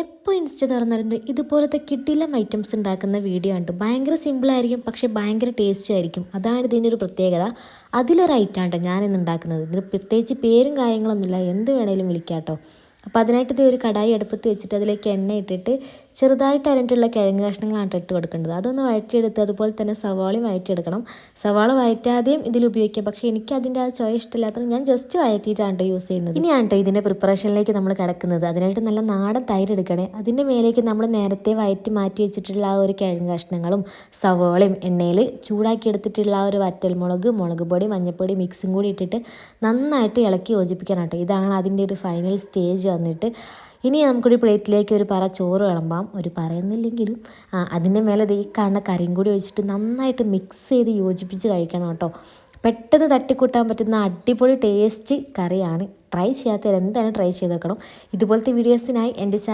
എപ്പോൾ ഇൻസ്റ്റ തുറന്നാലും ഇതുപോലത്തെ കിടിലം ഐറ്റംസ് ഉണ്ടാക്കുന്ന വീഡിയോ ഉണ്ട്. ഭയങ്കര സിമ്പിളായിരിക്കും, പക്ഷേ ഭയങ്കര ടേസ്റ്റും ആയിരിക്കും. അതാണ് ഇതിൻ്റെ ഒരു പ്രത്യേകത. അതിലൊരു ഐറ്റമാണ് ഞാനിന്ന് ഉണ്ടാക്കുന്നത്. ഇതിന് പ്രത്യേകിച്ച് പേരും കാര്യങ്ങളൊന്നുമില്ല, എന്ത് വേണേലും വിളിക്കാം കേട്ടോ. അപ്പോൾ അതിനായിട്ട് ഇത് ഒരു കടായി അടുപ്പത്ത് വെച്ചിട്ട് അതിലേക്ക് എണ്ണ ഇട്ടിട്ട് ചെറുതായിട്ട് അരിഞ്ഞിട്ടുള്ള കിഴങ്ങ് കഷ്ണങ്ങളാണ് ഇട്ട് കൊടുക്കേണ്ടത്. അതൊന്ന് വഴറ്റിയെടുത്ത് അതുപോലെ തന്നെ സവാളയും വഴറ്റിയെടുക്കണം. സവാള വഴറ്റാതെയും ഇതിൽ ഉപയോഗിക്കാം, പക്ഷേ എനിക്ക് അതിൻ്റെ ആ ചൊയ ഇഷ്ടമില്ലാത്തത് ഞാൻ ജസ്റ്റ് വഴറ്റിയിട്ടാണ് യൂസ് ചെയ്യുന്നത്. ഇനിയാണ് കേട്ടോ ഇതിൻ്റെ പ്രിപ്പറേഷനിലേക്ക് നമ്മൾ കിടക്കുന്നത്. അതിനായിട്ട് നല്ല നാടൻ തൈര് എടുക്കണേ. അതിൻ്റെ മേലേക്ക് നമ്മൾ നേരത്തെ വഴറ്റി മാറ്റി വെച്ചിട്ടുള്ള ആ ഒരു കിഴങ്ങ് കഷ്ണങ്ങളും സവാളയും എണ്ണയിൽ ചൂടാക്കി എടുത്തിട്ടുള്ള ആ ഒരു വറ്റൽമുളക്, മുളക് പൊടി, മഞ്ഞൾപ്പൊടി മിക്സും കൂടി ഇട്ടിട്ട് നന്നായിട്ട് ഇളക്കി യോജിപ്പിക്കണം കേട്ടോ. ഇതാണ് അതിൻ്റെ ഒരു ഫൈനൽ സ്റ്റേജ് വന്നിട്ട്. ഇനി നമുക്കൊരു പ്ലേറ്റിലേക്ക് ഒരു പറ ചോറ് വിളമ്പാം. ഒരു പറയുന്നില്ലെങ്കിലും അതിൻ്റെ മേലെ ഈ കാണുന്ന കറിയും കൂടി ഒഴിച്ചിട്ട് നന്നായിട്ട് മിക്സ് ചെയ്ത് യോജിപ്പിച്ച് കഴിക്കണം കേട്ടോ. പെട്ടെന്ന് തട്ടിക്കൂട്ടാൻ പറ്റുന്ന അടിപൊളി ടേസ്റ്റ് കറിയാണ്. ട്രൈ ചെയ്യാത്തവർ എന്തായാലും ട്രൈ ചെയ്ത് വെക്കണം. ഇതുപോലത്തെ വീഡിയോസിനായി എൻ്റെ ചാനൽ